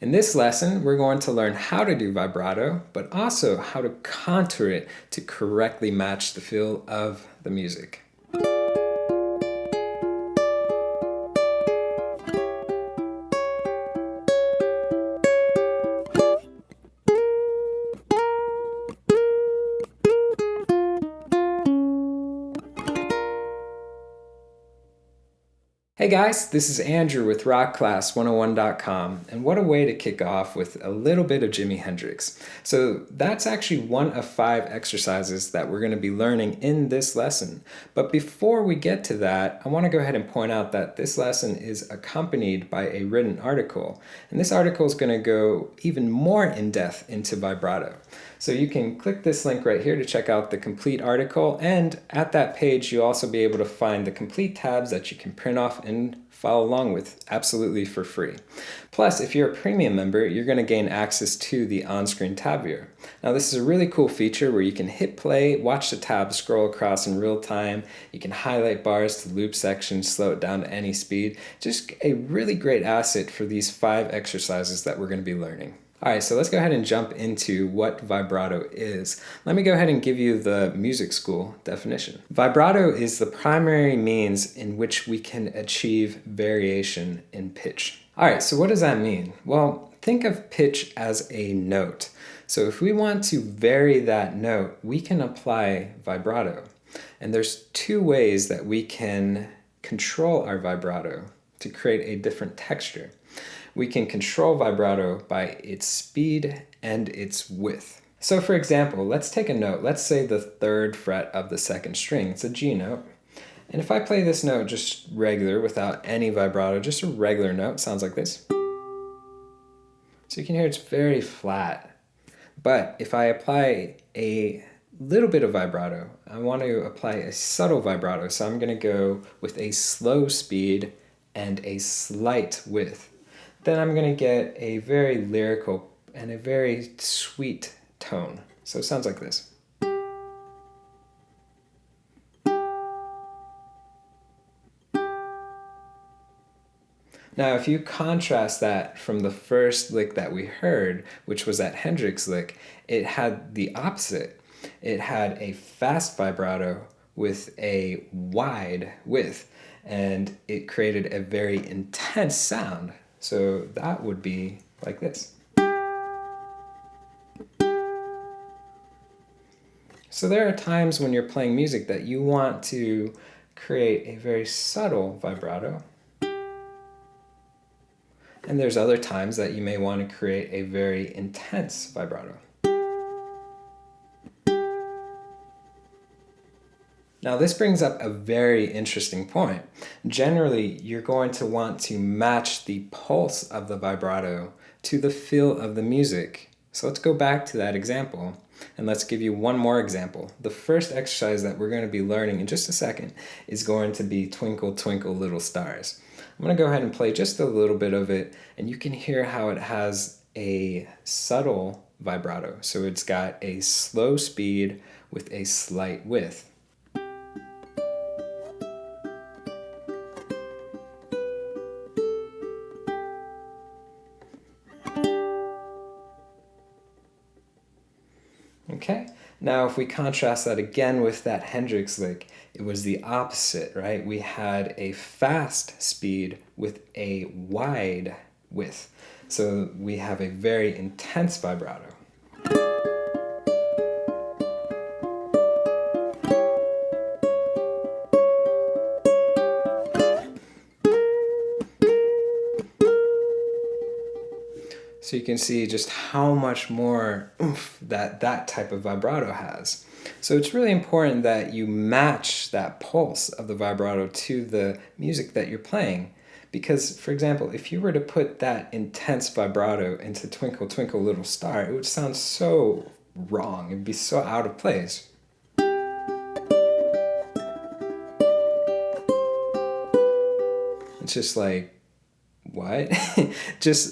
In this lesson, we're going to learn how to do vibrato, but also how to contour it to correctly match the feel of the music. Hey guys, this is Andrew with rockclass101.com, and what a way to kick off with a little bit of Jimi Hendrix. So that's actually one of 5 exercises that we're going to be learning in this lesson. But before we get to that, I want to go ahead and point out that this lesson is accompanied by a written article, and this article is going to go even more in depth into vibrato. So you can click this link right here to check out the complete article, and at that page you'll also be able to find the complete tabs that you can print off and follow along with absolutely for free. Plus, if you're a premium member, you're going to gain access to the on-screen tab viewer. Now this is a really cool feature where you can hit play, watch the tabs scroll across in real time, you can highlight bars to loop sections, slow it down to any speed. Just a really great asset for these 5 exercises that we're going to be learning. Alright, so let's go ahead and jump into what vibrato is. Let me go ahead and give you the music school definition. Vibrato is the primary means in which we can achieve variation in pitch. Alright, so what does that mean? Well, think of pitch as a note. So if we want to vary that note, we can apply vibrato. And there's 2 ways that we can control our vibrato to create a different texture. We can control vibrato by its speed and its width. So for example, let's take a note. Let's say the 3rd fret of the 2nd string. It's a G note. And if I play this note just regular without any vibrato, just a regular note, sounds like this. So you can hear it's very flat. But if I apply a little bit of vibrato, I want to apply a subtle vibrato. So I'm going to go with a slow speed and a slight width. Then I'm going to get a very lyrical and a very sweet tone. So it sounds like this. Now if you contrast that from the first lick that we heard, which was that Hendrix lick, it had the opposite. It had a fast vibrato with a wide width, and it created a very intense sound. So that would be like this. So there are times when you're playing music that you want to create a very subtle vibrato. And there's other times that you may want to create a very intense vibrato. Now this brings up a very interesting point. Generally, you're going to want to match the pulse of the vibrato to the feel of the music. So let's go back to that example, and let's give you one more example. The first exercise that we're going to be learning in just a second is going to be Twinkle, Twinkle, Little Stars. I'm going to go ahead and play just a little bit of it, and you can hear how it has a subtle vibrato. So it's got a slow speed with a slight width. Okay, now if we contrast that again with that Hendrix lick, it was the opposite, right? We had a fast speed with a wide width. So we have a very intense vibrato. So you can see just how much more oomph that type of vibrato has. So it's really important that you match that pulse of the vibrato to the music that you're playing. Because, for example, if you were to put that intense vibrato into Twinkle, Twinkle, Little Star, it would sound so wrong. It would be so out of place. It's just like, what?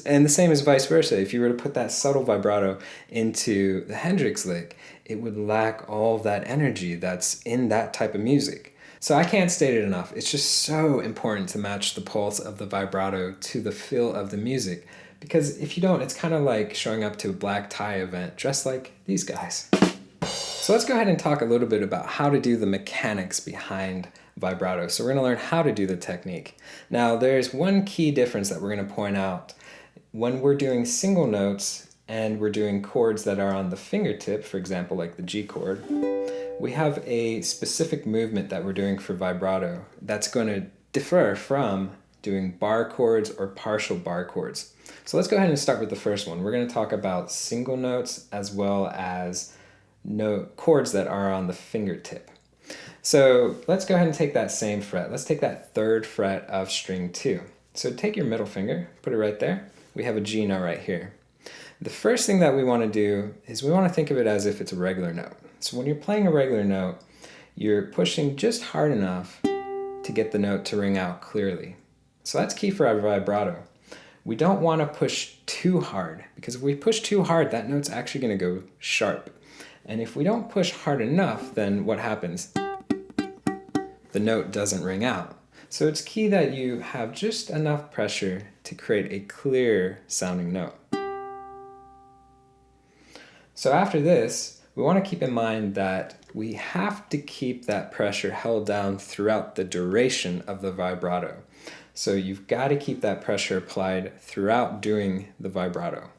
And the same as vice versa. If you were to put that subtle vibrato into the Hendrix lick, it would lack all of that energy that's in that type of music. So I can't state it enough. It's just so important to match the pulse of the vibrato to the feel of the music. Because if you don't, it's kind of like showing up to a black tie event dressed like these guys. So let's go ahead and talk a little bit about how to do the mechanics behind vibrato. So we're going to learn how to do the technique. Now there's one key difference that we're going to point out. When we're doing single notes and we're doing chords that are on the fingertip, for example like the G chord, we have a specific movement that we're doing for vibrato that's going to differ from doing bar chords or partial bar chords. So let's go ahead and start with the first one. We're going to talk about single notes as well as chords that are on the fingertip. So let's go ahead and take that same fret. Let's take that 3rd fret of string 2. So take your middle finger, put it right there. We have a G note right here. The first thing that we want to do is we want to think of it as if it's a regular note. So when you're playing a regular note, you're pushing just hard enough to get the note to ring out clearly. So that's key for our vibrato. We don't want to push too hard, because if we push too hard, that note's actually going to go sharp. And if we don't push hard enough, then what happens? The note doesn't ring out. So it's key that you have just enough pressure to create a clear sounding note. So after this, we want to keep in mind that we have to keep that pressure held down throughout the duration of the vibrato. So you've got to keep that pressure applied throughout doing the vibrato.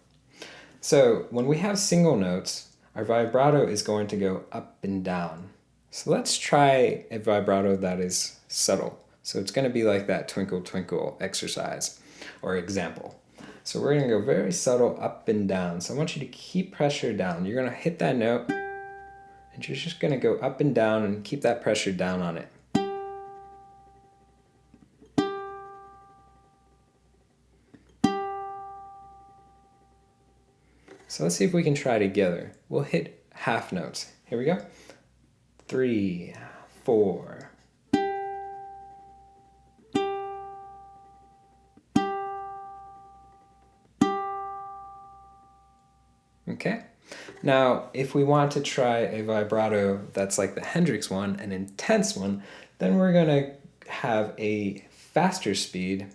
So when we have single notes, our vibrato is going to go up and down. So let's try a vibrato that is subtle. So it's going to be like that Twinkle, Twinkle exercise or example. So we're going to go very subtle up and down. So I want you to keep pressure down. You're going to hit that note and you're just going to go up and down and keep that pressure down on it. So let's see if we can try together. We'll hit half notes. Here we go. 3, 4. Okay. Now, if we want to try a vibrato that's like the Hendrix one, an intense one, then we're going to have a faster speed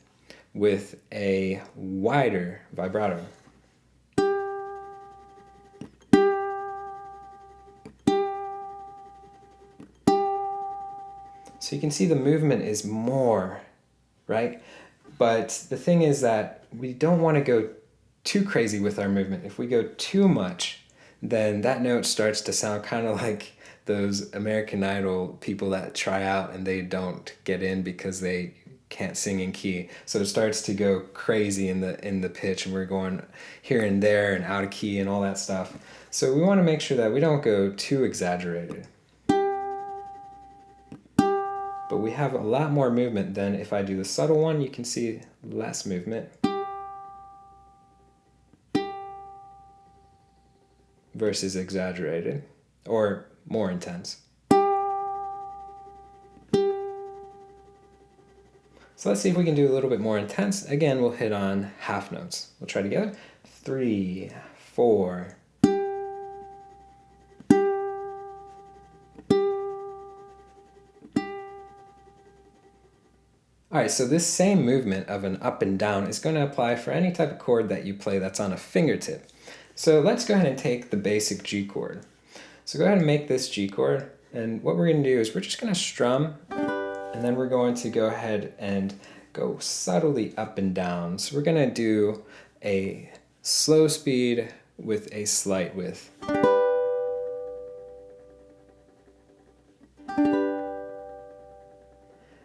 with a wider vibrato. So you can see the movement is more, right? But the thing is that we don't want to go too crazy with our movement. If we go too much, then that note starts to sound kind of like those American Idol people that try out and they don't get in because they can't sing in key. So it starts to go crazy in the pitch, and we're going here and there and out of key and all that stuff. So we want to make sure that we don't go too exaggerated. But we have a lot more movement than if I do the subtle one. You can see less movement versus exaggerated or more intense. So let's see if we can do a little bit more intense. Again, we'll hit on half notes. We'll try together. 3, 4. Alright, so this same movement of an up and down is going to apply for any type of chord that you play that's on a fingertip. So let's go ahead and take the basic G chord. So go ahead and make this G chord, and what we're going to do is we're just going to strum, and then we're going to go ahead and go subtly up and down. So we're going to do a slow speed with a slight width.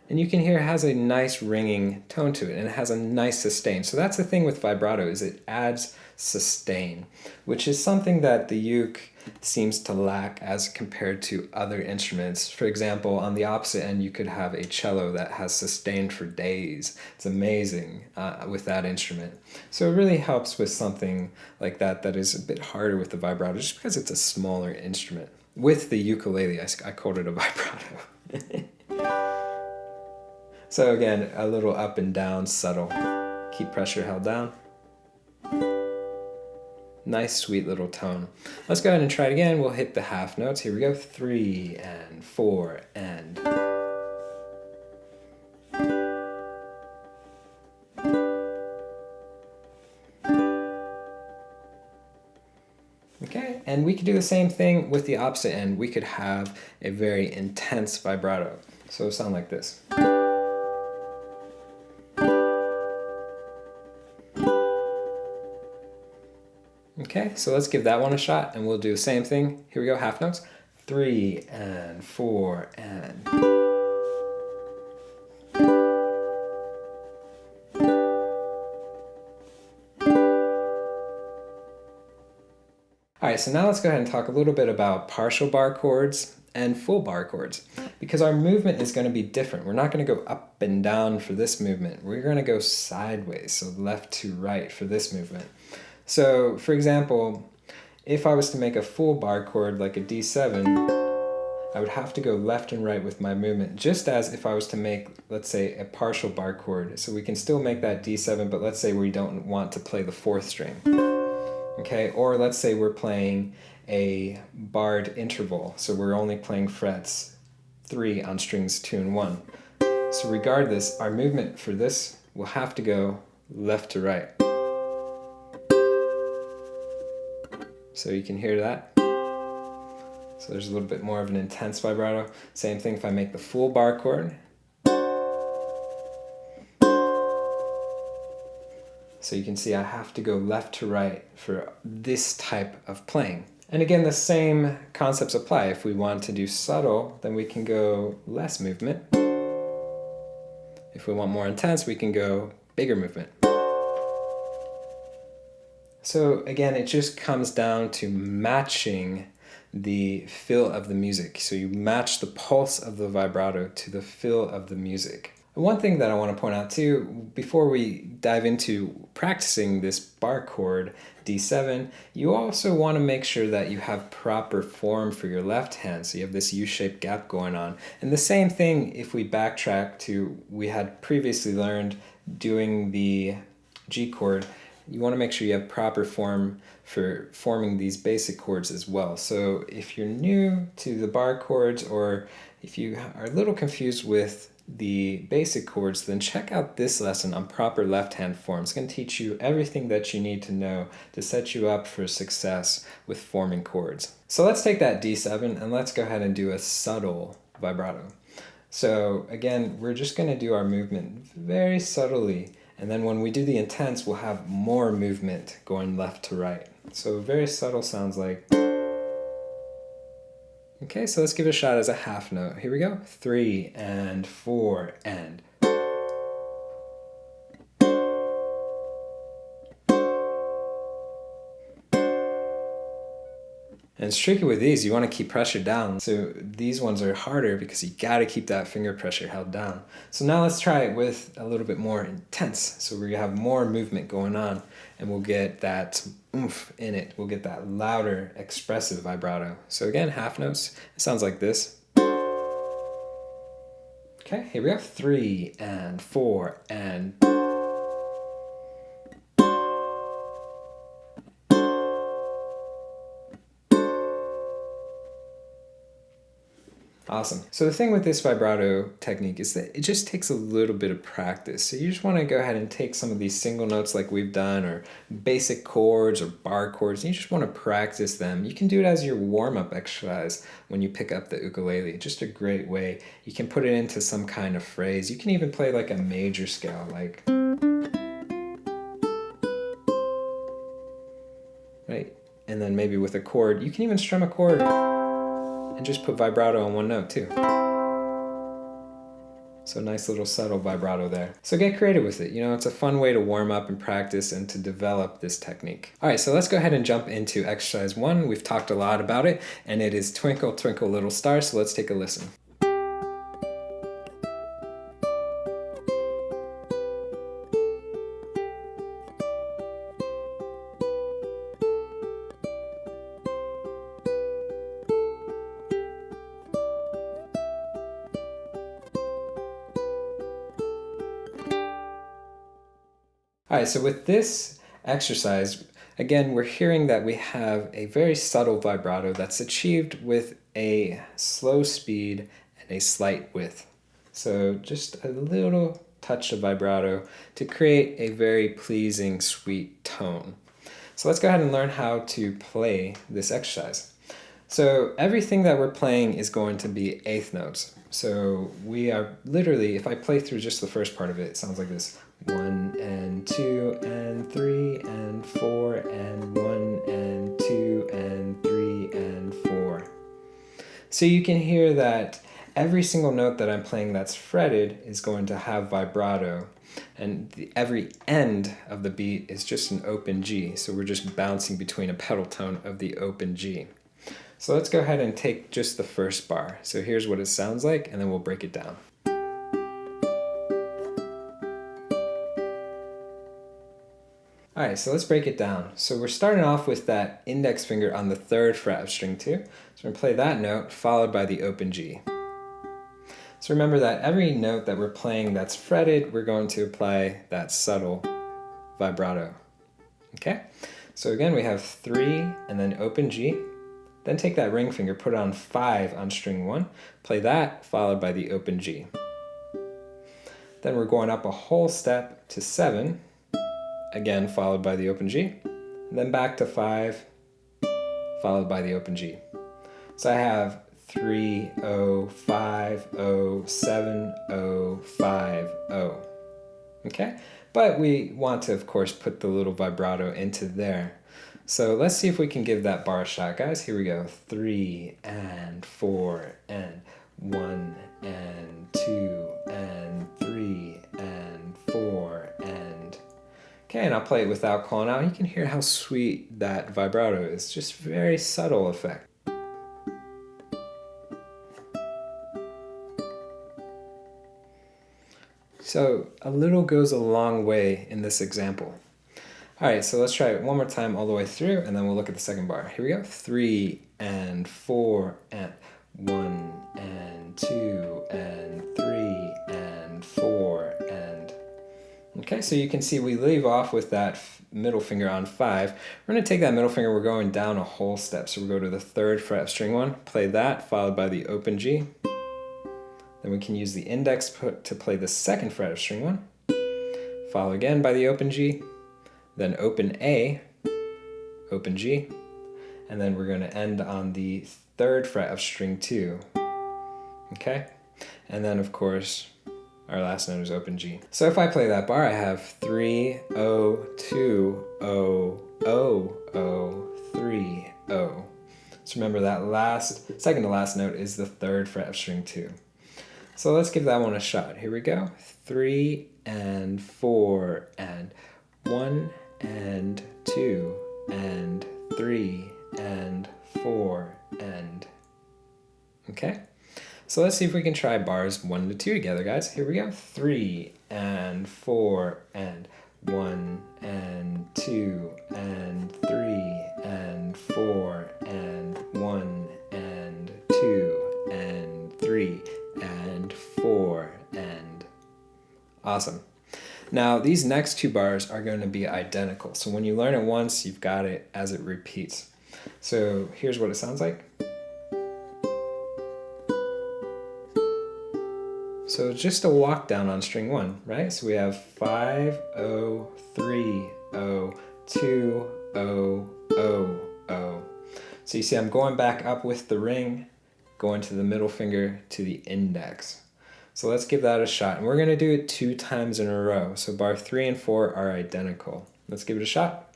And you can hear it has a nice ringing tone to it, and it has a nice sustain. So that's the thing with vibrato, is it adds sustain, which is something that the uke seems to lack as compared to other instruments. For example, on the opposite end, you could have a cello that has sustain for days. It's amazing with that instrument. So it really helps with something like that that is a bit harder with the vibrato, just because it's a smaller instrument. With the ukulele, I called it a vibrato. So again, a little up and down, subtle. Keep pressure held down. Nice, sweet little tone. Let's go ahead and try it again. We'll hit the half notes. Here we go. 3 and 4 and... Okay, and we could do the same thing with the opposite end. We could have a very intense vibrato. So it'll sound like this. Okay, so let's give that one a shot, and we'll do the same thing. Here we go, half notes. 3 and 4 and... All right, so now let's go ahead and talk a little bit about partial bar chords and full bar chords, because our movement is going to be different. We're not going to go up and down for this movement. We're going to go sideways, so left to right for this movement. So, for example, if I was to make a full bar chord like a D7, I would have to go left and right with my movement, just as if I was to make, let's say, a partial bar chord. So we can still make that D7, but let's say we don't want to play the 4th string. Okay, or let's say we're playing a barred interval, so we're only playing frets 3 on strings 2 and 1. So regardless, our movement for this will have to go left to right. So you can hear that. So there's a little bit more of an intense vibrato. Same thing if I make the full bar chord. So you can see I have to go left to right for this type of playing. And again, the same concepts apply. If we want to do subtle, then we can go less movement. If we want more intense, we can go bigger movement. So again, it just comes down to matching the feel of the music. So you match the pulse of the vibrato to the feel of the music. One thing that I want to point out too, before we dive into practicing this bar chord D7, you also want to make sure that you have proper form for your left hand. So you have this U-shaped gap going on. And the same thing if we backtrack to, we had previously learned doing the G chord, you want to make sure you have proper form for forming these basic chords as well. So if you're new to the bar chords, or if you are a little confused with the basic chords, then check out this lesson on proper left hand form. It's going to teach you everything that you need to know to set you up for success with forming chords. So let's take that D7 and let's go ahead and do a subtle vibrato. So again, we're just going to do our movement very subtly. And then when we do the intense, we'll have more movement going left to right. So very subtle sounds like... Okay, so let's give it a shot as a half note. Here we go. 3 and 4 and... And it's tricky with these, you want to keep pressure down. So these ones are harder because you got to keep that finger pressure held down. So now let's try it with a little bit more intense. So we're going to have more movement going on, and we'll get that oomph in it. We'll get that louder, expressive vibrato. So again, half notes. It sounds like this. Okay, here we go. 3 and 4 and... Awesome. So the thing with this vibrato technique is that it just takes a little bit of practice. So you just want to go ahead and take some of these single notes like we've done, or basic chords or bar chords, and you just want to practice them. You can do it as your warm-up exercise when you pick up the ukulele. Just a great way. You can put it into some kind of phrase. You can even play like a major scale, like... Right? And then maybe with a chord, you can even strum a chord and just put vibrato on one note too. So nice little subtle vibrato there. So get creative with it. You know, it's a fun way to warm up and practice and to develop this technique. All right, so let's go ahead and jump into exercise 1. We've talked a lot about it, and it is Twinkle, Twinkle, Little Star. So let's take a listen. All right, so with this exercise, again, we're hearing that we have a very subtle vibrato that's achieved with a slow speed and a slight width. So just a little touch of vibrato to create a very pleasing, sweet tone. So let's go ahead and learn how to play this exercise. So everything that we're playing is going to be eighth notes. So we are literally, if I play through just the first part of it, it sounds like this. 1 and 2 and 3 and 4 and 1 and 2 and 3 and 4. So you can hear that every single note that I'm playing that's fretted is going to have vibrato, and every end of the beat is just an open G. So we're just bouncing between a pedal tone of the open G. So let's go ahead and take just the first bar. So here's what it sounds like, and then we'll break it down. Alright, so let's break it down. So we're starting off with that index finger on the 3rd fret of string 2. So we're going to play that note followed by the open G. So remember that every note that we're playing that's fretted, we're going to apply that subtle vibrato. Okay? So again, we have 3 and then open G. Then take that ring finger, put it on 5 on string 1. Play that followed by the open G. Then we're going up a whole step to 7. Again, followed by the open G, then back to 5, followed by the open G. So I have 3, 0, 5, 0, 7, 0, 5, 0. Okay? But we want to, of course, put the little vibrato into there. So let's see if we can give that bar a shot, guys. Here we go. 3 and 4 and 1 and 2 and 3 and 4 and... Okay, and I'll play it without calling out. You can hear how sweet that vibrato is. Just very subtle effect. So a little goes a long way in this example. All right, so let's try it one more time all the way through, and then we'll look at the second bar. Here we go. 3 and 4 and 1 and 2 and 3 and 4 and... Okay, so you can see we leave off with that middle finger on 5. We're going to take that middle finger, we're going down a whole step. So we'll go to the 3rd fret of string 1, play that, followed by the open G. Then we can use the index to play the 2nd fret of string 1, follow again by the open G, then open A, open G, and then we're going to end on the 3rd fret of string 2. Okay, and then of course, our last note is open G. So if I play that bar, I have 3, 0, 2, 0, 0, 0, 3, 0. So remember that second to last note is the 3rd fret of string 2. So let's give that one a shot. Here we go. 3 and 4 and 1 and 2 and 3 and 4 and... Okay? So let's see if we can try bars 1 to 2 together, guys. Here we go. 3 and 4 and 1 and 2 and 3 and 4 and 1 and 2 and 3 and 4 and... Awesome. Now these next 2 bars are going to be identical. So when you learn it once, you've got it as it repeats. So here's what it sounds like. So just a walk down on string 1, right? So we have 5, 0, 3, 0, 2, 0, 0, 0. So you see I'm going back up with the ring, going to the middle finger to the index. So let's give that a shot. And we're going to do it 2 times in a row. So bar 3 and 4 are identical. Let's give it a shot.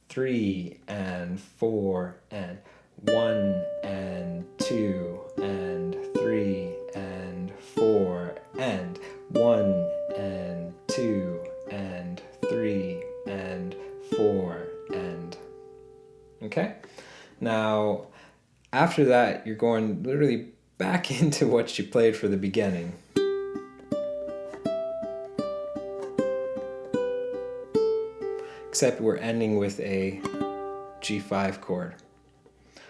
3 and 4 and 1 and 2 and 3 and 4 and 1 and 2 and 3 and 4 and... Okay? Now, after that, you're going literally back into what you played for the beginning. Except we're ending with a G5 chord.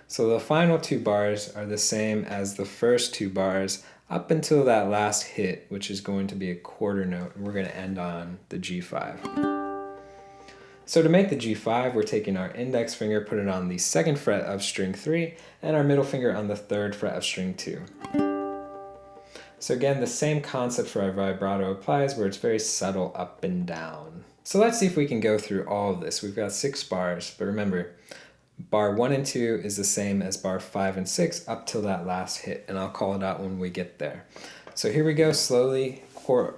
So the final 2 bars are the same as the first 2 bars up until that last hit, which is going to be a quarter note, and we're going to end on the G5. So to make the G5, we're taking our index finger, put it on the 2nd fret of string 3, and our middle finger on the 3rd fret of string 2. So again, the same concept for our vibrato applies, where it's very subtle up and down. So let's see if we can go through all of this. We've got 6 bars, but remember, bar 1 and 2 is the same as bar 5 and 6 up till that last hit, and I'll call it out when we get there. So here we go, slowly,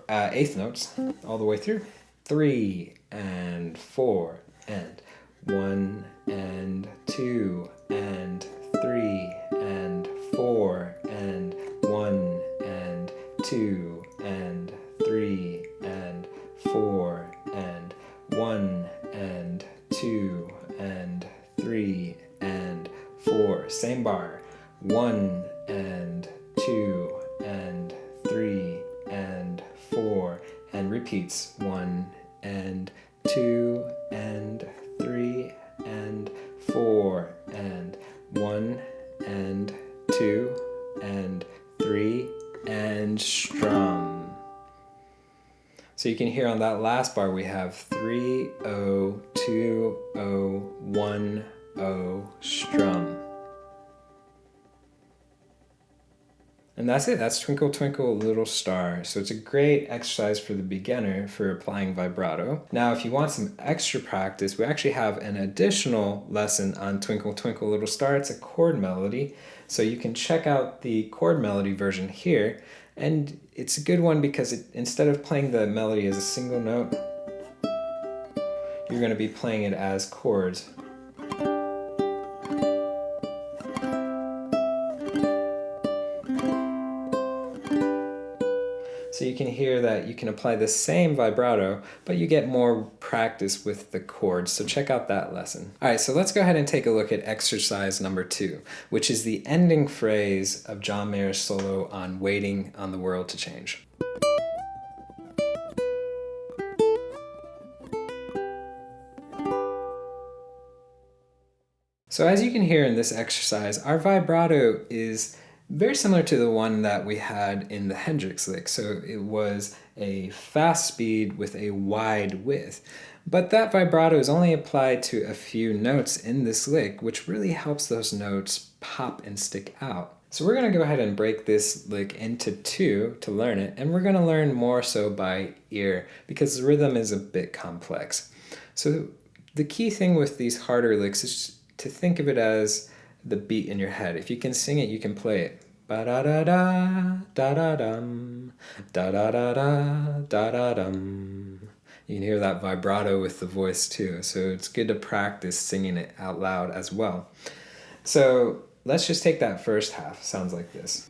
eighth notes all the way through. 3 and 4 and 1 and 2 and 3 and 4 and 1 and 2 and 3 and 4 and 1 and 2 and 3 and 4. Same bar. 1 and 2 and 3 and 4, and repeats. 1 and 2 and 3 and 4 and 1 and 2 and 3 and strum. So you can hear on that last bar we have 3 0 2 0 1 0 strum. And that's it. That's Twinkle Twinkle Little Star. So it's a great exercise for the beginner for applying vibrato. Now, if you want some extra practice, we actually have an additional lesson on Twinkle Twinkle Little Star. It's a chord melody. So you can check out the chord melody version here. And it's a good one because instead of playing the melody as a single note, you're going to be playing it as chords. So you can hear that you can apply the same vibrato, but you get more practice with the chords. So check out that lesson. All right, so let's go ahead and take a look at exercise number 2, which is the ending phrase of John Mayer's solo on Waiting on the World to Change. So as you can hear in this exercise, our vibrato is very similar to the one that we had in the Hendrix lick. So it was a fast speed with a wide width. But that vibrato is only applied to a few notes in this lick, which really helps those notes pop and stick out. So we're going to go ahead and break this lick into 2 to learn it, and we're going to learn more so by ear because the rhythm is a bit complex. So the key thing with these harder licks is to think of it as the beat in your head. If you can sing it, you can play it. Ba-da-da-da, da-da-dum, da-da-da-da, da-da-dum. You can hear that vibrato with the voice too, so it's good to practice singing it out loud as well. So let's just take that first half. Sounds like this.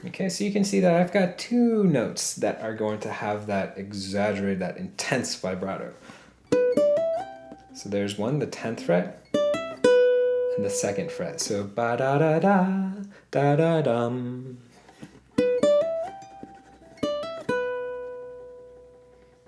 Okay, so you can see that I've got 2 notes that are going to have that exaggerated, that intense vibrato. So there's one, the 10th fret, and the 2nd fret. So ba-da-da-da, da-da-dum.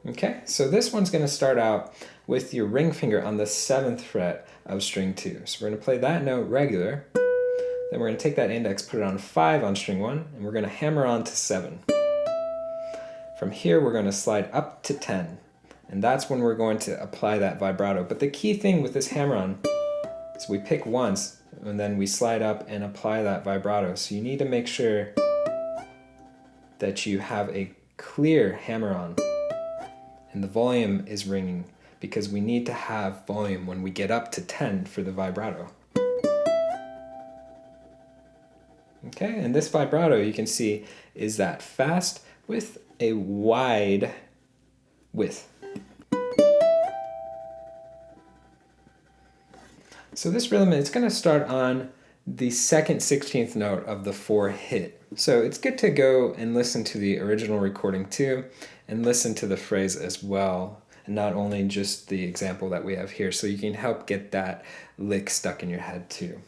Okay, so this one's going to start out with your ring finger on the 7th fret of string 2. So we're going to play that note regular. Then we're going to take that index, put it on 5 on string 1, and we're going to hammer on to 7. From here, we're going to slide up to 10. And that's when we're going to apply that vibrato. But the key thing with this hammer-on is we pick once, and then we slide up and apply that vibrato. So you need to make sure that you have a clear hammer-on, and the volume is ringing, because we need to have volume when we get up to 10 for the vibrato. Okay, and this vibrato, you can see, is that fast with a wide width. So this rhythm, it's going to start on the 2nd 16th note of the 4 hit. So it's good to go and listen to the original recording too, and listen to the phrase as well, and not only just the example that we have here, so you can help get that lick stuck in your head too.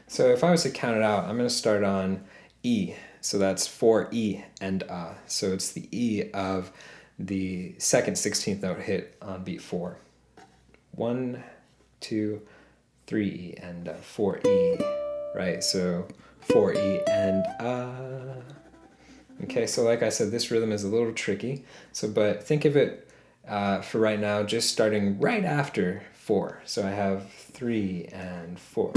So if I was to count it out, I'm going to start on E. So that's 4 E and A. So it's the E of the 2nd 16th note hit on beat 4. 1, 2, 3 E and 4 E, right? So 4 E and A. Okay, so like I said, this rhythm is a little tricky. So, but think of it for right now, just starting right after 4. So I have 3 and 4.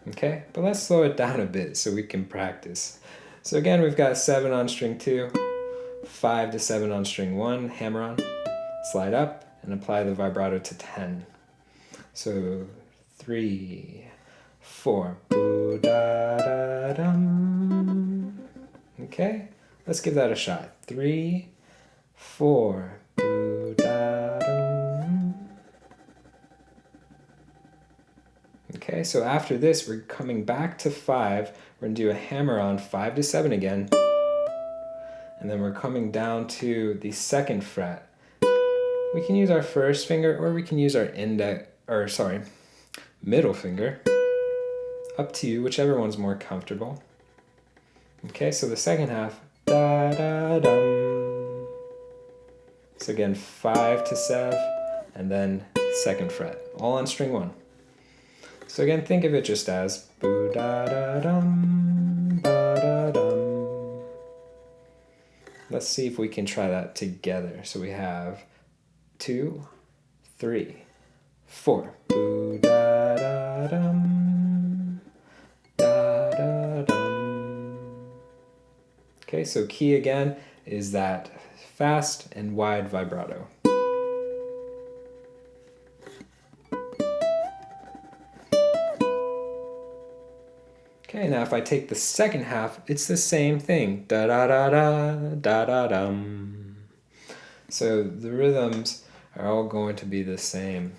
Okay, but let's slow it down a bit so we can practice. So again, we've got 7 on string 2, 5 to 7 on string 1, hammer on, slide up, and apply the vibrato to 10. So 3, 4, boo da da dum. Okay, let's give that a shot. 3, 4, boo da dum. Okay, so after this, we're coming back to 5. We're going to do a hammer on 5 to 7 again. And then we're coming down to the 2nd fret. We can use our first finger or we can use our middle finger. Up to you, whichever one's more comfortable. Okay, so the second half, da da dum. So again, 5 to 7, and then 2nd fret, all on string 1. So again, think of it just as boo da da dum, ba da dum. Let's see if we can try that together. So we have 2, 3, 4. Boo da da dum, da da dum. Okay, so key again is that fast and wide vibrato. Okay, now if I take the second half, it's the same thing. Da da da da, da da dum. So the rhythms are all going to be the same.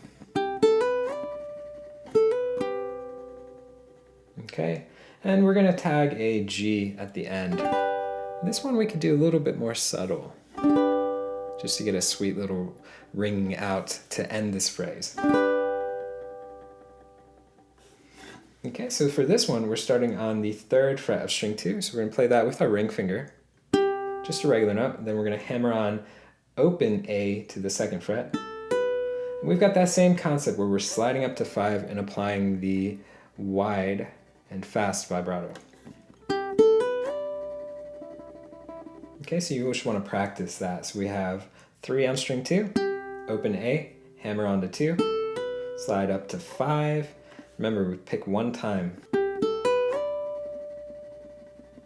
Okay, and we're going to tag a G at the end. This one we could do a little bit more subtle, just to get a sweet little ringing out to end this phrase. Okay, so for this one, we're starting on the 3rd fret of string 2, so we're going to play that with our ring finger, just a regular note. Then we're going to hammer on open A to the 2nd fret. And we've got that same concept where we're sliding up to 5 and applying the wide and fast vibrato. Okay, so you just want to practice that. So we have 3 on string 2, open A, hammer on to 2, slide up to 5. Remember, we pick one time.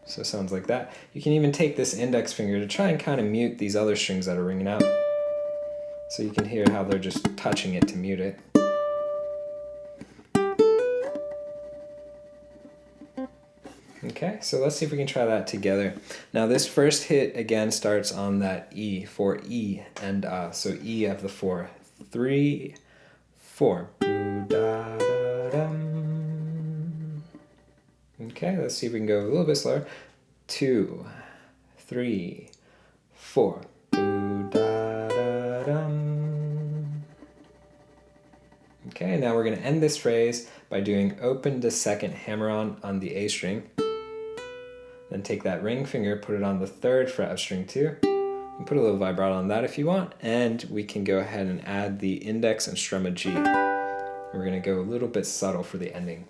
So it sounds like that. You can even take this index finger to try and kind of mute these other strings that are ringing out. So you can hear how they're just touching it to mute it. Okay, so let's see if we can try that together. Now this first hit again starts on that E, for E and so E of the 4. 3, 4. Boo, da, da, dum. Okay, let's see if we can go a little bit slower. 2, 3, 4. Boo, da, da, dum. Okay, now we're going to end this phrase by doing open to 2nd hammer on the A string. Then take that ring finger, put it on the 3rd fret of string 2. And put a little vibrato on that if you want. And we can go ahead and add the index and strum a G. We're going to go a little bit subtle for the ending.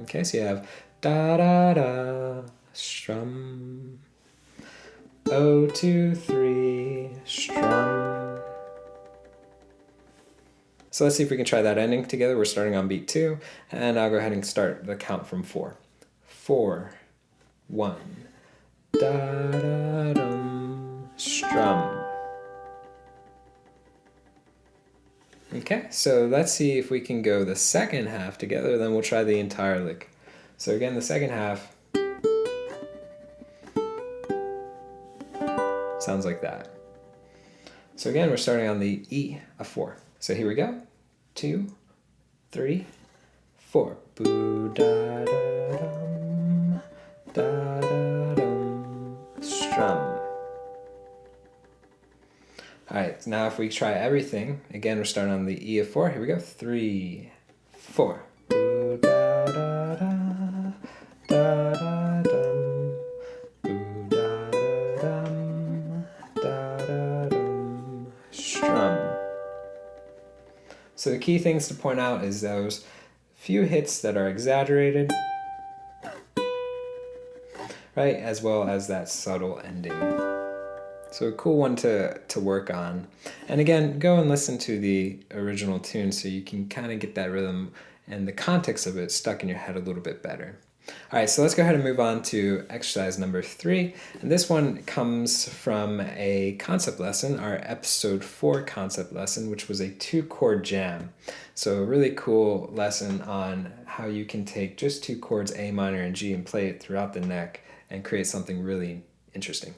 Okay, so you have da da da, strum, O 2 3, strum. So let's see if we can try that ending together. We're starting on beat 2, and I'll go ahead and start the count from 4. 4, 1, da da dum, strum. Okay, so let's see if we can go the second half together, then we'll try the entire lick. So again, the second half sounds like that. So again, we're starting on the E of 4. So here we go. 2, 3, 4. Boo da da dum, da da dum, strum. Alright, now if we try everything, again we're starting on the E of 4. Here we go. 3, 4. Boo da da da, da da dum, boo da da dum, da da dum, strum. So the key things to point out is those few hits that are exaggerated, right, as well as that subtle ending. So a cool one to work on. And again, go and listen to the original tune so you can kind of get that rhythm and the context of it stuck in your head a little bit better. All right, so let's go ahead and move on to exercise number 3. And this one comes from a concept lesson, our episode 4 concept lesson, which was a 2-chord jam. So a really cool lesson on how you can take just 2 chords, A minor and G, and play it throughout the neck and create something really interesting.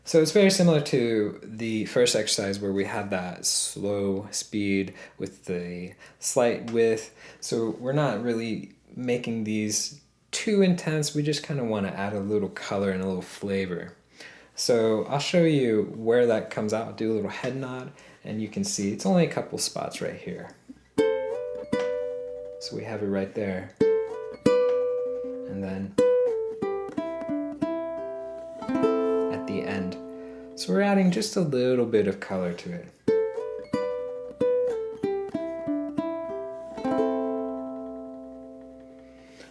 So it's very similar to the first exercise where we had that slow speed with the slight width. So we're not really making these too intense. We just kind of want to add a little color and a little flavor. So I'll show you where that comes out. I'll do a little head nod, and you can see it's only a couple spots right here. So we have it right there. And then at the end. So we're adding just a little bit of color to it.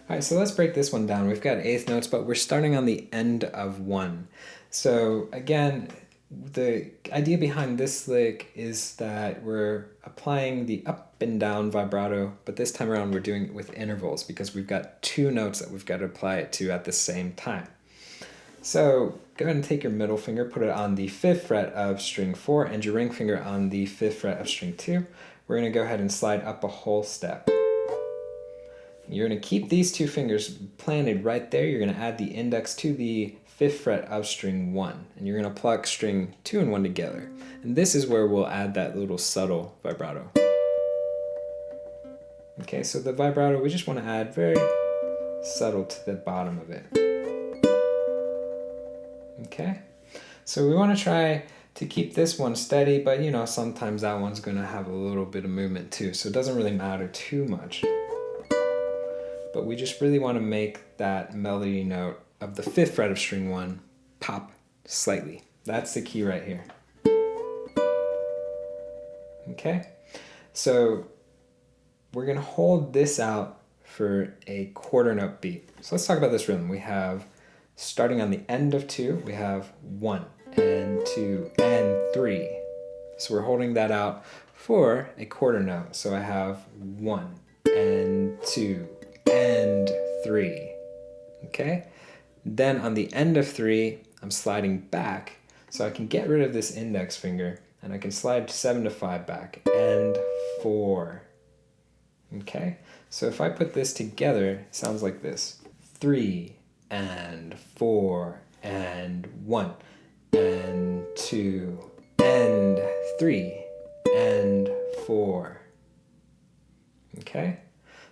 All right, so let's break this one down. We've got eighth notes, but we're starting on the end of 1. So again, the idea behind this lick is that we're applying the up and down vibrato, but this time around we're doing it with intervals because we've got 2 notes that we've got to apply it to at the same time. So go ahead and take your middle finger, put it on the 5th fret of string 4, and your ring finger on the 5th fret of string 2. We're going to go ahead and slide up a whole step. You're going to keep these 2 fingers planted right there. You're going to add the index to the 5th fret of string 1, and you're going to pluck string 2 and 1 together. And this is where we'll add that little subtle vibrato. Okay, so the vibrato, we just want to add very subtle to the bottom of it. Okay, so we want to try to keep this one steady, but you know, sometimes that one's going to have a little bit of movement too, so it doesn't really matter too much. But we just really want to make that melody note of the 5th fret of string 1 pop slightly. That's the key right here. Okay, so we're going to hold this out for a quarter note beat. So let's talk about this rhythm. We have, starting on the end of 2, we have 1 and 2 and 3. So we're holding that out for a quarter note. So I have 1 and 2 and 3. Okay? Then on the end of 3, I'm sliding back so I can get rid of this index finger and I can slide 7 to 5 back and 4. Okay? So if I put this together, it sounds like this. 3 and 4 and 1 and 2 and 3 and 4. Okay?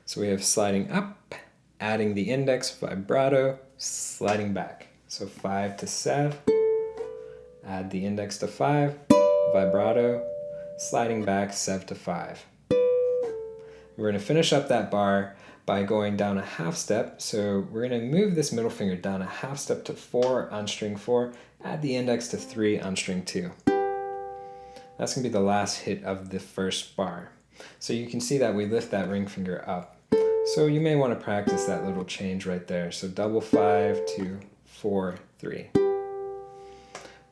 So we have sliding up, adding the index, vibrato, sliding back. So 5 to 7, add the index to 5, vibrato, sliding back 7 to 5. We're going to finish up that bar by going down a half step. So we're going to move this middle finger down a half step to 4 on string 4, add the index to 3 on string 2. That's going to be the last hit of the first bar. So you can see that we lift that ring finger up. So you may want to practice that little change right there. So double 5 to 4, 3.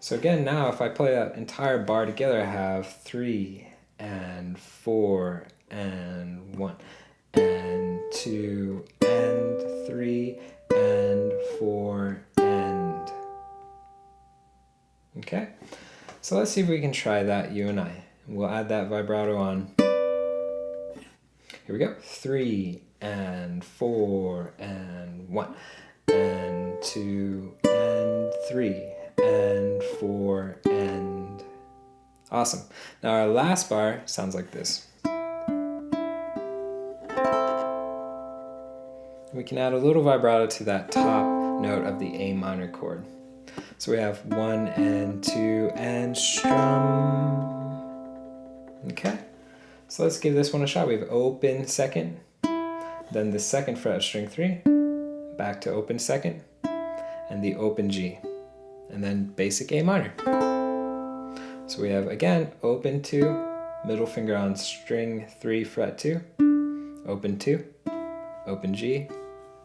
So again, now if I play that entire bar together, I have 3 and 4 and 1 and 2 and 3 and 4 and. Okay, so let's see if we can try that, you and I. We'll add that vibrato on. Here we go. 3 and 4 and 1 and 2 and 3 and 4 and. Awesome. Now our last bar sounds like this. We can add a little vibrato to that top note of the A minor chord. So we have 1 and 2 and strum. Okay, so let's give this one a shot. We have open second, then the 2nd fret of string 3, back to open second, and the open G, and then basic A minor. So we have, again, open 2, middle finger on string 3 fret 2, open 2, open G,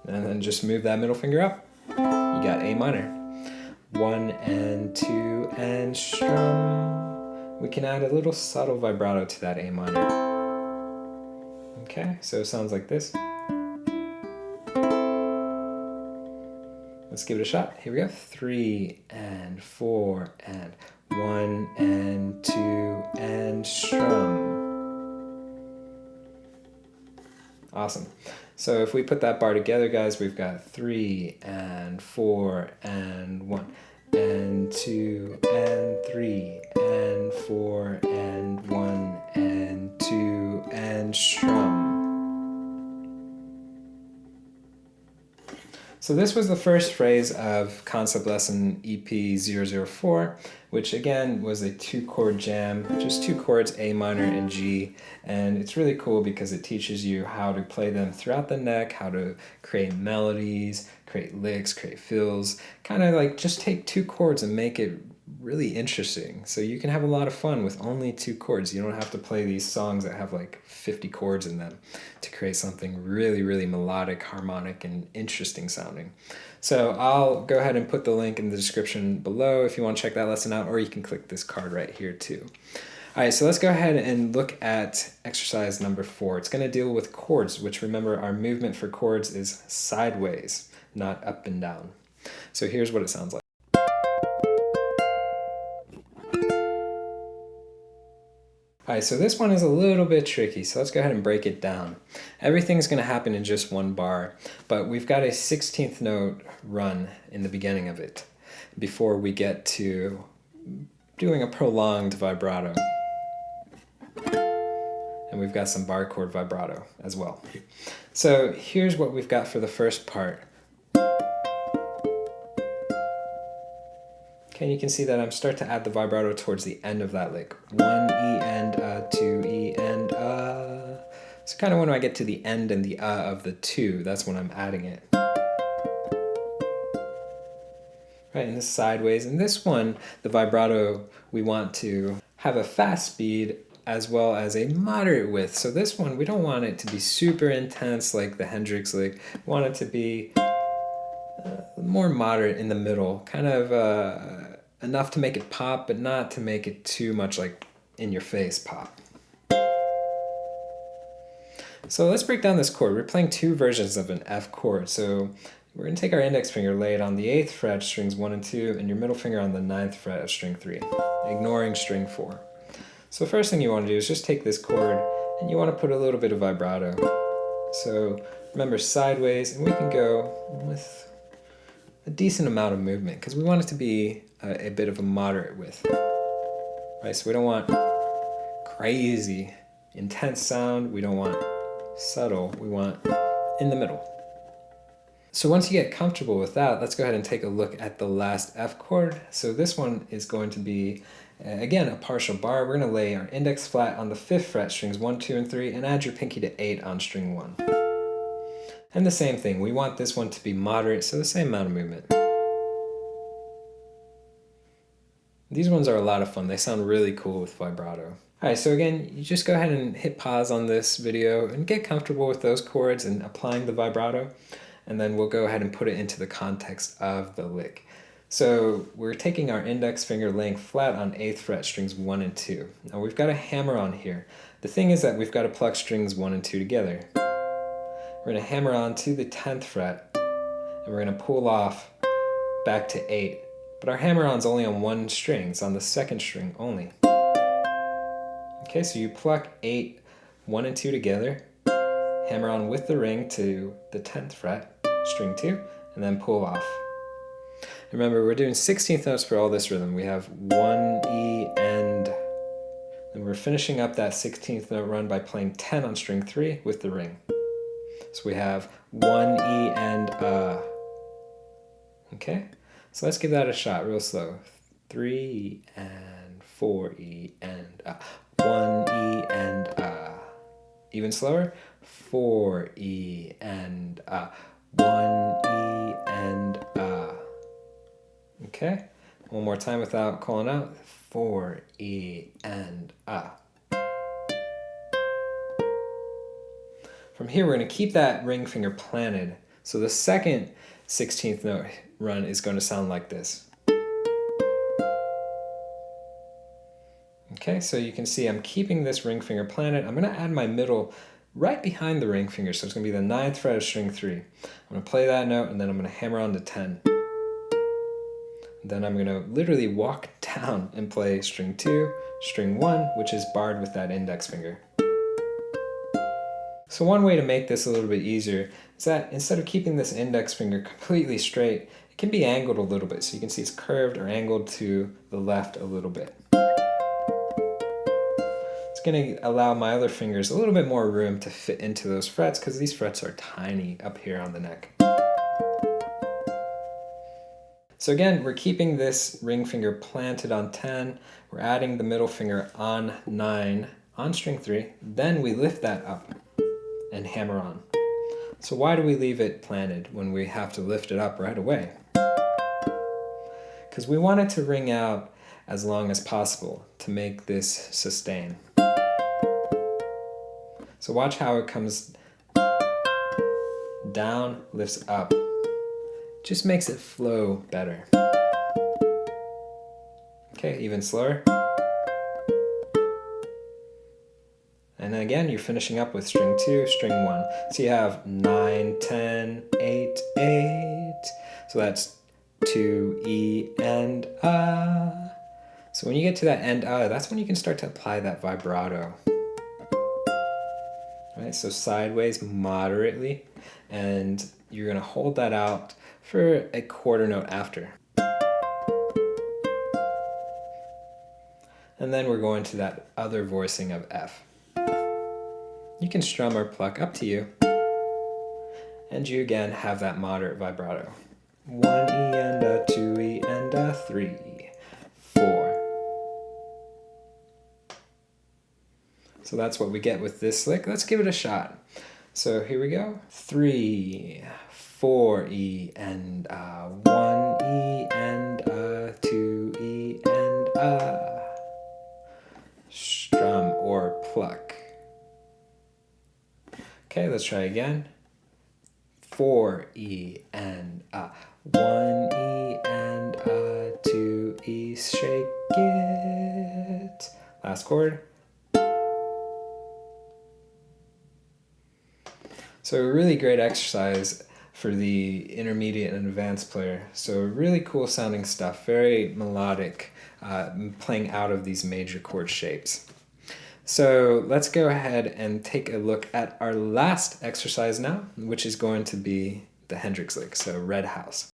and then just move that middle finger up. You got A minor. 1 and 2 and strum. We can add a little subtle vibrato to that A minor. Okay, so it sounds like this. Let's give it a shot. Here we go. 3 and 4 and 1 and 2 and strum. Awesome. So if we put that bar together, guys, we've got 3 and 4 and 1 and 2 and 3 and 4 and 1 and 2 and strum. So this was the first phrase of concept lesson EP 004, which again was a 2-chord jam, just 2 chords, A minor and G. And it's really cool because it teaches you how to play them throughout the neck, how to create melodies, create licks, create fills, kind of like just take 2 chords and make it really interesting. So you can have a lot of fun with only 2 chords. You don't have to play these songs that have like 50 chords in them to create something really, really melodic, harmonic, and interesting sounding. So I'll go ahead and put the link in the description below if you want to check that lesson out, or you can click this card right here too. All right, so let's go ahead and look at exercise number 4. It's going to deal with chords, which remember our movement for chords is sideways, not up and down. So here's what it sounds like. Alright, so this one is a little bit tricky, so let's go ahead and break it down. Everything's going to happen in just one bar, but we've got a 16th note run in the beginning of it before we get to doing a prolonged vibrato. And we've got some bar chord vibrato as well. So here's what we've got for the first part. And you can see that I'm starting to add the vibrato towards the end of that lick. 1 E and 2 E and So kind of when I get to the end and the of the 2, that's when I'm adding it. Right, and this sideways. And this one, the vibrato, we want to have a fast speed as well as a moderate width. So this one, we don't want it to be super intense like the Hendrix lick. We want it to be more moderate in the middle, kind of enough to make it pop, but not to make it too much like in your face pop. So let's break down this chord. We're playing 2 versions of an F chord. So we're going to take our index finger, lay it on the 8th fret, strings 1 and 2, and your middle finger on the 9th fret of string 3, ignoring string 4. So first thing you want to do is just take this chord and you want to put a little bit of vibrato. So remember sideways, and we can go with a decent amount of movement because we want it to be a bit of a moderate width, right? So we don't want crazy, intense sound. We don't want subtle. We want in the middle. So once you get comfortable with that, let's go ahead and take a look at the last F chord. So this one is going to be, again, a partial bar. We're going to lay our index flat on the 5th fret, strings 1, 2, and 3, and add your pinky to 8 on string 1. And the same thing, we want this one to be moderate, so the same amount of movement. These ones are a lot of fun. They sound really cool with vibrato. Alright, so again, you just go ahead and hit pause on this video and get comfortable with those chords and applying the vibrato, and then we'll go ahead and put it into the context of the lick. So we're taking our index finger laying flat on 8th fret, strings 1 and 2. Now we've got a hammer on here. The thing is that we've got to pluck strings 1 and 2 together. We're going to hammer on to the 10th fret, and we're going to pull off back to 8. But our hammer-on's only on 1 string, it's on the 2nd string only. Okay, so you pluck 8, 1 and 2 together, hammer on with the ring to the 10th fret, string 2, and then pull off. Remember, we're doing 16th notes for all this rhythm. We have 1 E and, and we're finishing up that 16th note run by playing 10 on string 3 with the ring. So we have 1 E and Okay, so let's give that a shot real slow. 3 and 4 E and 1 E and Even slower. 4 E and 1 E and Okay, one more time without calling out. 4 E and From here, we're going to keep that ring finger planted. So the second 16th note run is going to sound like this. Okay, so you can see I'm keeping this ring finger planted. I'm going to add my middle right behind the ring finger, so it's going to be the 9th fret of string 3. I'm going to play that note, and then I'm going to hammer on to 10. Then I'm going to literally walk down and play string 2, string 1, which is barred with that index finger. So one way to make this a little bit easier is that instead of keeping this index finger completely straight, it can be angled a little bit. So you can see it's curved or angled to the left a little bit. It's going to allow my other fingers a little bit more room to fit into those frets because these frets are tiny up here on the neck. So again, we're keeping this ring finger planted on 10. We're adding the middle finger on 9 on string 3. Then we lift that up and hammer on. So why do we leave it planted when we have to lift it up right away? Because we want it to ring out as long as possible to make this sustain. So watch how it comes down, lifts up. Just makes it flow better. Okay, even slower. And then again, you're finishing up with string 2, string 1. So you have 9, 10, 8, 8. So that's 2, E, and A. So when you get to that end A, that's when you can start to apply that vibrato. Right, so sideways moderately, and you're going to hold that out for a quarter note after. And then we're going to that other voicing of F. You can strum or pluck, up to you. And you again have that moderate vibrato. 1 E and a 2 E and a 3, 4. So that's what we get with this lick. Let's give it a shot. So here we go. 3, 4 E and a 1 E and a 2 E and a. Strum or pluck. Okay, let's try again. 4 E and a 1 E and a 2 E, shake it. Last chord. So a really great exercise for the intermediate and advanced player. So really cool sounding stuff, very melodic, playing out of these major chord shapes. So let's go ahead and take a look at our last exercise now, which is going to be the Hendrix lick, so Red House.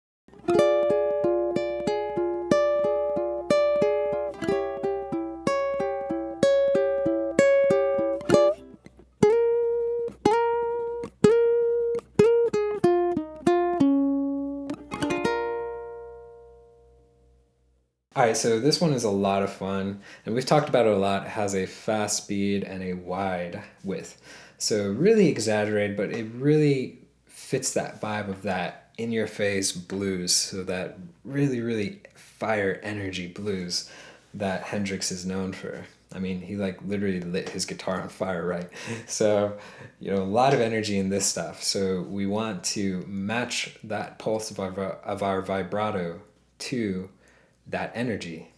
Alright, so this one is a lot of fun, and we've talked about it a lot. It has a fast speed and a wide width. So really exaggerated, but it really fits that vibe of that in-your-face blues, so that really, really fire energy blues that Hendrix is known for. I mean, he like literally lit his guitar on fire, right? So, you know, a lot of energy in this stuff. So we want to match that pulse of our vibrato to that energy.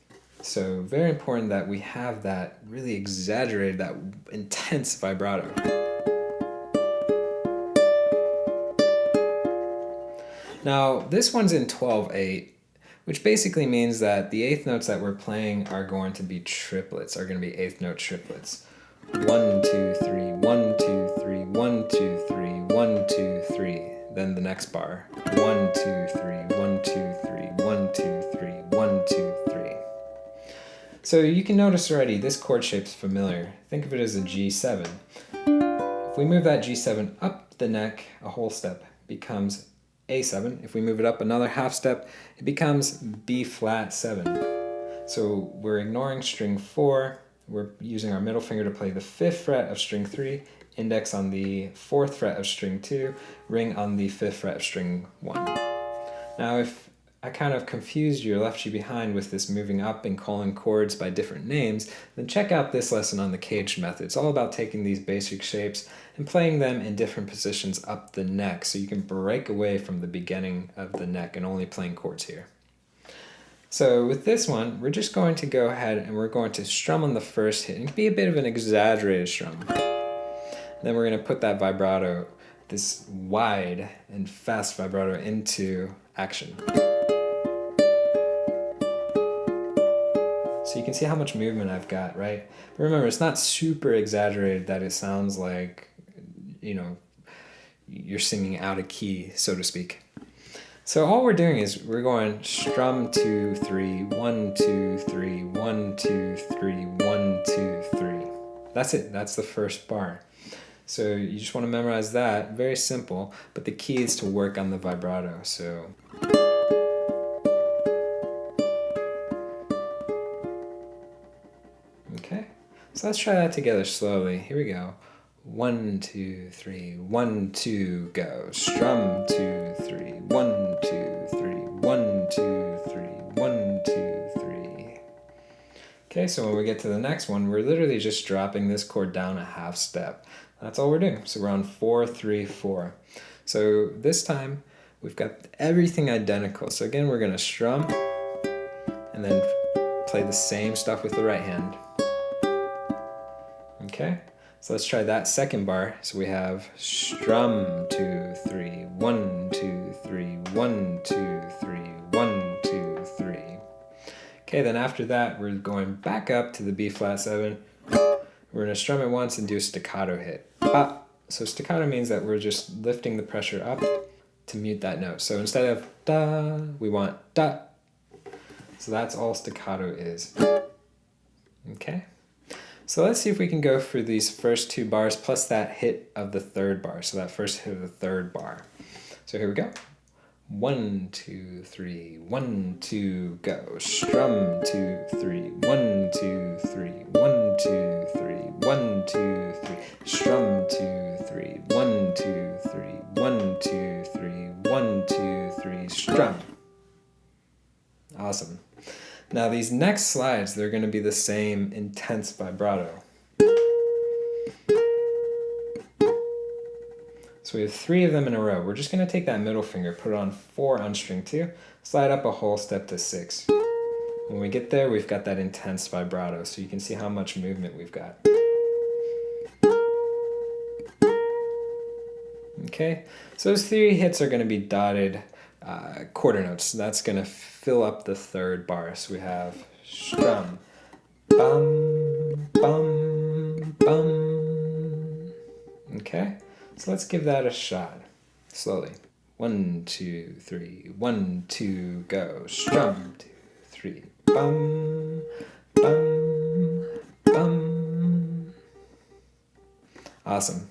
So very important that we have that really exaggerated, that intense vibrato. Now this one's in 12/8, which basically means that the eighth notes that we're playing are going to be triplets, are going to be eighth note triplets. 1, 2, 3, 1, 2, 3, 1, 2, 3, 1, 2, 3. Then the next bar. 1, 2, 3, 1, 2, 3, 1, 2, 3, 1, 2, 3. So you can notice already this chord shape's familiar. Think of it as a G7. If we move that G7 up the neck a whole step, it becomes A7. If we move it up another half step, it becomes B flat 7. So we're ignoring string 4. We're using our middle finger to play the 5th fret of string 3, index on the 4th fret of string 2, ring on the 5th fret of string 1. Now if I kind of confused you or left you behind with this moving up and calling chords by different names, then check out this lesson on the caged method. It's all about taking these basic shapes and playing them in different positions up the neck so you can break away from the beginning of the neck and only playing chords here. So with this one, we're just going to go ahead and we're going to strum on the first hit. It can be a bit of an exaggerated strum. Then we're going to put that vibrato, this wide and fast vibrato, into action. So you can see how much movement I've got, right? But remember, it's not super exaggerated that it sounds like, you know, you're singing out of key, so to speak. So all we're doing is we're going strum 2, 3, 1, 2, 3, 1, 2, 3, 1, 2, 3. That's it. That's the first bar. So you just want to memorize that. Very simple, but the key is to work on the vibrato. So okay. So let's try that together slowly. Here we go. 1, 2, 3, 1, 2, go. Strum 2, 3, 1, 2, 3, 1, 2, 3, 1, 2, 3. Okay, so when we get to the next one, we're literally just dropping this chord down a half step. That's all we're doing. So we're on 4, 3, 4. So this time we've got everything identical. So again, we're going to strum and then play the same stuff with the right hand. Okay, so let's try that second bar. So we have strum 2, 3, 1, 2, 3, 1, 2, 3, 1, 2, 3. Okay, then after that, we're going back up to the B flat 7. We're going to strum it once and do a staccato hit. Ba. So staccato means that we're just lifting the pressure up to mute that note. So instead of da, we want da. So that's all staccato is. Okay. So let's see if we can go through these first 2 bars plus that hit of the third bar. So that first hit of the third bar. So here we go. 1, 2, 3, 1, 2, go. Strum 2, 3, 1, 2, 3, 1, 2, 3, 1, 2, 3. Strum 2, 3, 1, 2, 3, 1, 2, 3, 1, 2, 3, strum. Awesome. Now these next slides, they're going to be the same intense vibrato. So we have 3 of them in a row. We're just going to take that middle finger, put it on 4 on string 2, slide up a whole step to 6. When we get there, we've got that intense vibrato, so you can see how much movement we've got. Okay, so those 3 hits are going to be dotted quarter notes. So that's going to fill up the third bar. So we have strum, bum, bum, bum. Okay, so let's give that a shot. Slowly. 1, 2, 3, 1, 2, go. Strum 2, 3, bum, bum, bum. Awesome.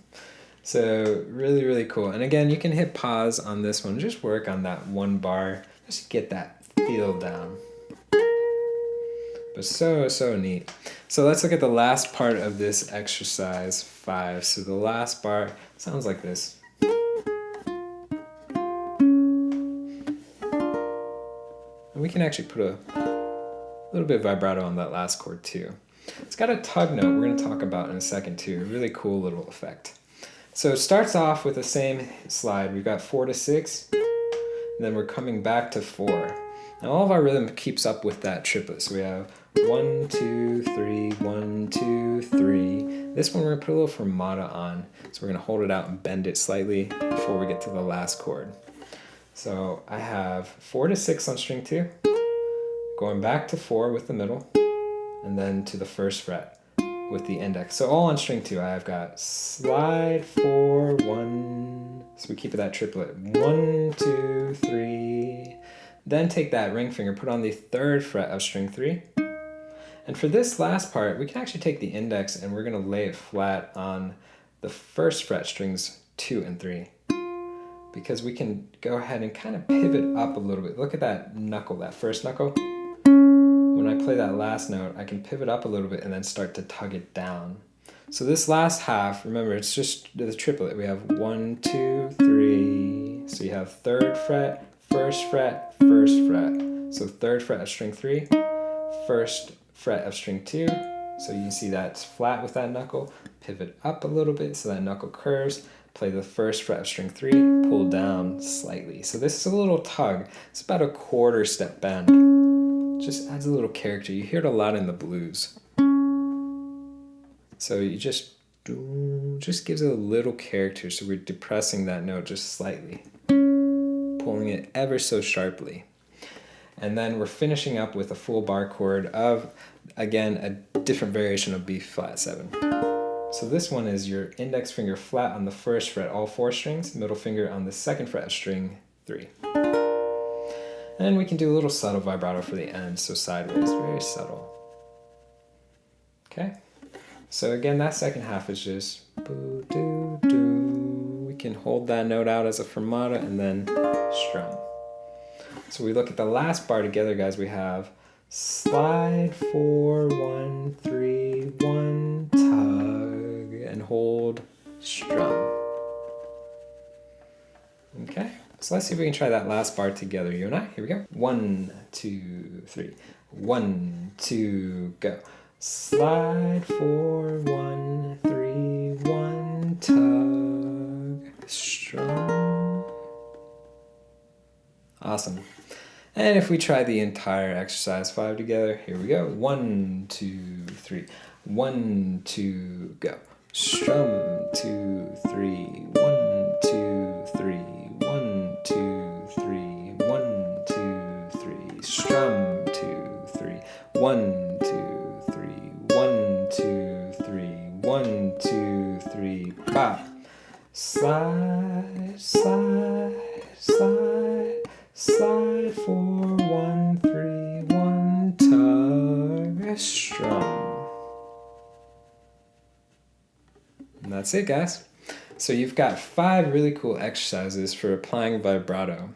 So really, really cool. And again, you can hit pause on this one. Just work on that 1 bar. Just get that feel down. But so, so neat. So let's look at the last part of this exercise 5. So the last bar sounds like this. And we can actually put a little bit of vibrato on that last chord too. It's got a tug note we're going to talk about in a second too. A really cool little effect. So it starts off with the same slide. We've got 4 to 6, and then we're coming back to 4. Now all of our rhythm keeps up with that triplet. So we have 1, 2, 3, 1, 2, 3. This one we're going to put a little fermata on. So we're going to hold it out and bend it slightly before we get to the last chord. So I have 4 to 6 on string 2, going back to 4 with the middle, and then to the first fret with the index. So all on string 2, I've got slide 4, 1. So we keep it that triplet. 1, 2, 3. Then take that ring finger, put on the 3rd fret of string 3. And for this last part, we can actually take the index and we're going to lay it flat on the 1st fret strings 2 and 3. Because we can go ahead and kind of pivot up a little bit. Look at that knuckle, that first knuckle. When I play that last note, I can pivot up a little bit and then start to tug it down. So this last half, remember, it's just the triplet. We have 1, 2, 3. So you have 3rd fret, 1st fret, 1st fret. So 3rd fret of string 3, 1st fret of string 2. So you can see that's flat with that knuckle. Pivot up a little bit so that knuckle curves. Play the 1st fret of string 3, pull down slightly. So this is a little tug. It's about a 1/4 step bend. Just adds a little character. You hear it a lot in the blues. So you just gives it a little character. So we're depressing that note just slightly, pulling it ever so sharply. And then we're finishing up with a full bar chord of, again, a different variation of B flat 7. So this one is your index finger flat on the first fret, all 4 strings, middle finger on the second fret of string 3. And we can do a little subtle vibrato for the end, so sideways, very subtle. Okay, so again, that second half is just boo doo doo. We can hold that note out as a fermata and then strum. So we look at the last bar together, guys. We have slide 4 1 3 1 tug and hold strum. Okay, so let's see if we can try that last bar together, you and I. Here we go. 1 2 3 1 2 go. Slide 4 1 3 1 tug strum. Awesome. And if we try the entire exercise 5 together, here we go. 1 2 3 1 2 go. Strum 2 3 1 2 3 1 2 3 1 2 3 strum 2 3 1 2 3 1 2 3 1 2 3 bop. Slide slide slide slide 4 1 3 1 tug strum. And that's it, guys. So you've got 5 really cool exercises for applying vibrato.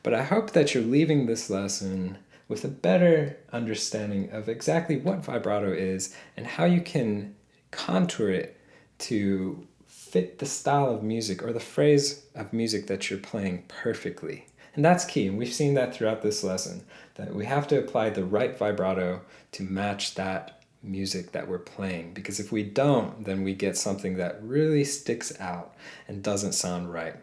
But I hope that you're leaving this lesson with a better understanding of exactly what vibrato is and how you can contour it to fit the style of music or the phrase of music that you're playing perfectly. And that's key, and we've seen that throughout this lesson, that we have to apply the right vibrato to match that music that we're playing, because if we don't, then we get something that really sticks out and doesn't sound right.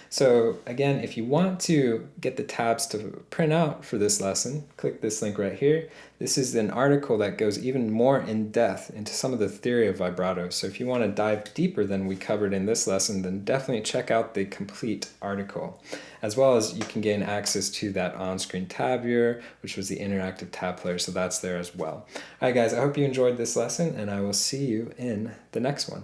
So again, if you want to get the tabs to print out for this lesson, click this link right here. This is an article that goes even more in depth into some of the theory of vibrato. So if you want to dive deeper than we covered in this lesson, then definitely check out the complete article. As well as you can gain access to that on-screen tab viewer, which was the interactive tab player, so that's there as well. All right, guys, I hope you enjoyed this lesson, and I will see you in the next one.